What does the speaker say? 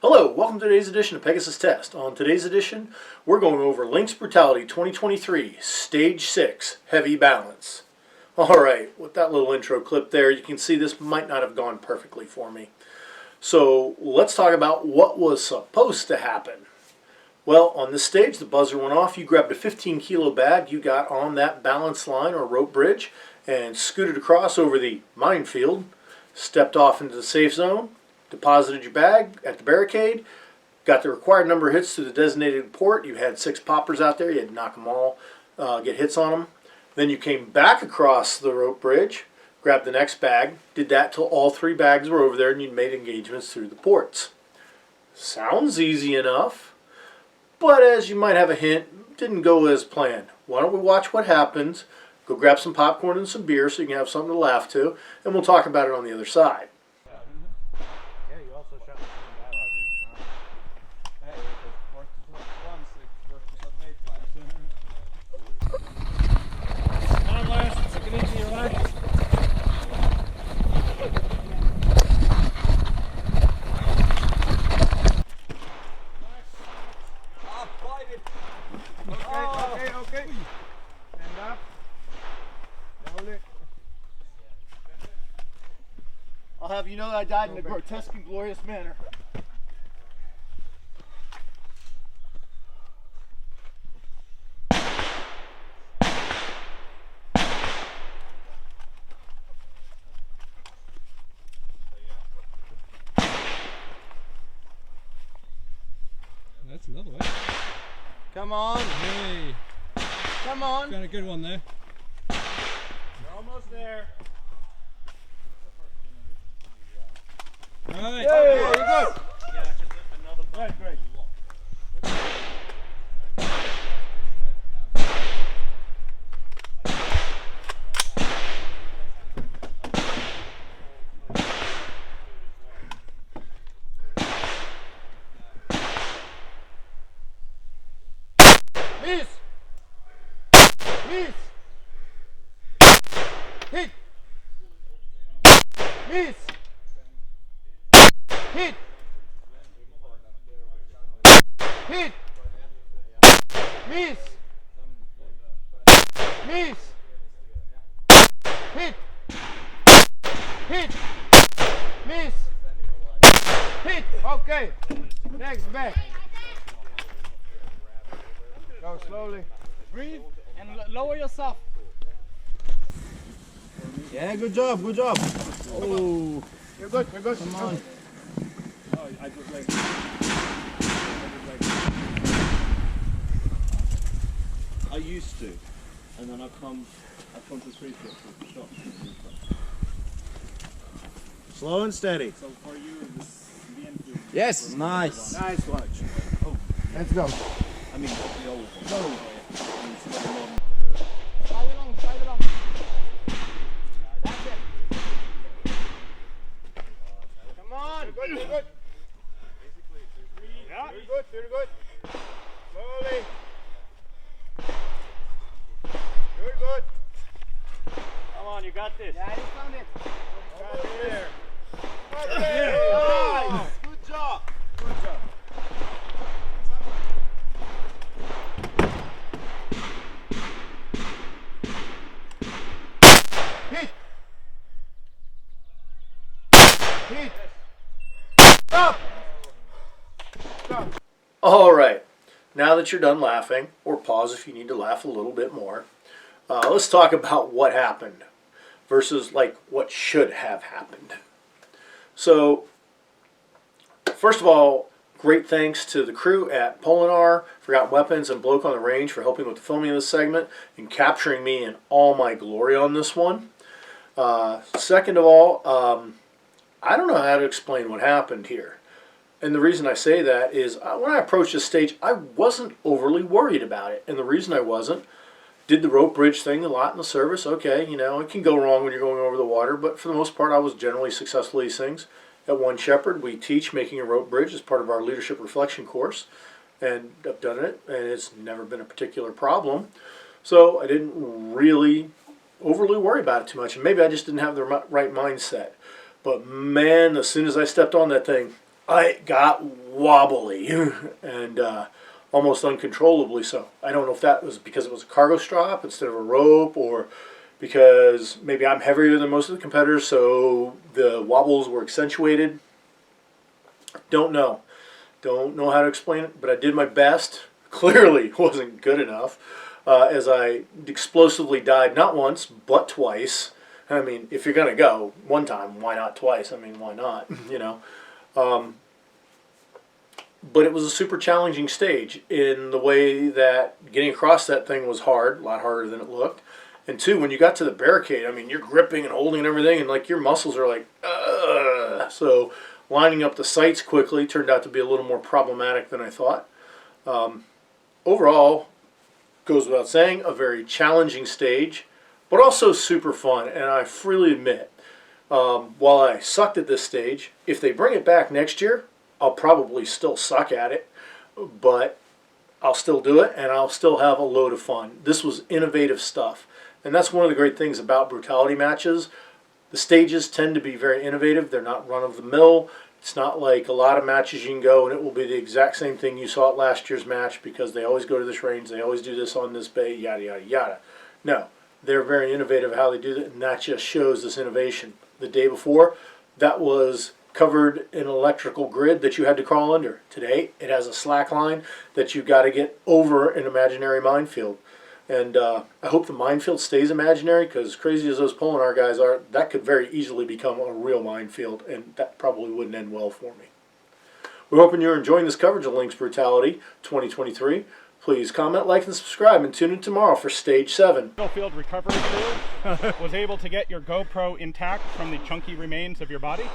Hello, welcome to today's edition of Pegasus Test. On today's edition, we're going over Lynx Brutality 2023, Stage 6, Heavy Balance. Alright, with that little intro clip there, you can see this might not have gone perfectly for me. So, let's talk about what was supposed to happen. Well, on this stage, the buzzer went off. You grabbed a 15-kilo bag you got on that balance line or rope bridge and scooted across over the minefield, stepped off into the safe zone, deposited your bag at the barricade, got the required number of hits to the designated port. You had 6 poppers out there. You had to knock them all, get hits on them. Then you came back across the rope bridge, grabbed the next bag, did that till all 3 bags were over there, and you made engagements through the ports. Sounds easy enough, but as you might have a hint, didn't go as planned. Why don't we watch what happens, go grab some popcorn and some beer so you can have something to laugh to, and we'll talk about it on the other side. Okay. Stand up. Hold it. I'll have you know that I died in a grotesque and glorious manner. That's another one. Come on. Hey. Come on. Got a good one there. We're almost there. Alright. Hey, you're good. Yeah, just another Right, great. Miss! Miss! Hit! Miss! Hit! Hit! Miss! Miss! Hit! Hit! Miss! Hit! Okay. Next back. Go slowly. Breathe and lower yourself. Yeah, good job, good job. Oh, you're good. Come on. Oh, I just like. I used to, and then I come to 3 foot shot. Slow and steady. So for you, this the end. Yes. Nice. Nice one. Oh, let's go. I mean, the old one. Go. Instead of modern. Slide along. That's it. Come on. You're good. Yeah. You're good. Slowly. You're good. Come on, you got this. Yeah, you found it. Got it there. Right there. Nice. Good job. Hit. Stop. Alright, now that you're done laughing, or pause if you need to laugh a little bit more, let's talk about what happened versus like what should have happened. So, first of all, great thanks to the crew at Polinar, Forgotten Weapons, and Bloke on the Range for helping with the filming of this segment and capturing me in all my glory on this one. Second of all, I don't know how to explain what happened here. And the reason I say that is when I approached this stage, I wasn't overly worried about it. And the reason I wasn't, did the rope bridge thing a lot in the service. Okay, you know, it can go wrong when you're going over the water, but for the most part, I was generally successful at these things. At One Shepherd, we teach making a rope bridge as part of our leadership reflection course. And I've done it, and it's never been a particular problem. So I didn't really overly worry about it too much. And maybe I just didn't have the right mindset. But man, as soon as I stepped on that thing, I got wobbly and almost uncontrollably so. I don't know if that was because it was a cargo strap instead of a rope, or because maybe I'm heavier than most of the competitors, so the wobbles were accentuated. Don't know. Don't know how to explain it, but I did my best. Clearly wasn't good enough, as I explosively died not once, but twice. I mean, if you're going to go one time, why not twice? I mean, why not, you know? But it was a super challenging stage in the way that getting across that thing was hard, a lot harder than it looked. And two, when you got to the barricade, I mean, you're gripping and holding and everything, and like your muscles are like, ugh. So lining up the sights quickly turned out to be a little more problematic than I thought. Overall, goes without saying, a very challenging stage, but also super fun. And I freely admit, while I sucked at this stage, if they bring it back next year, I'll probably still suck at it, but I'll still do it, and I'll still have a load of fun. This was innovative stuff, and that's one of the great things about brutality matches. The stages tend to be very innovative. They're not run-of-the-mill. It's not like a lot of matches you can go, and it will be the exact same thing you saw at last year's match because they always go to this range, they always do this on this bay, yada, yada, yada. No, they're very innovative how they do it, and that just shows this innovation. The day before, that was covered in an electrical grid that you had to crawl under. Today, it has a slack line that you've got to get over an imaginary minefield. And I hope the minefield stays imaginary, because crazy as those Polinar guys are, that could very easily become a real minefield, and that probably wouldn't end well for me. We're hoping you're enjoying this coverage of Lynx Brutality 2023. Please comment, like, and subscribe, and tune in tomorrow for Stage 7. Field recovery crew was able to get your GoPro intact from the chunky remains of your body.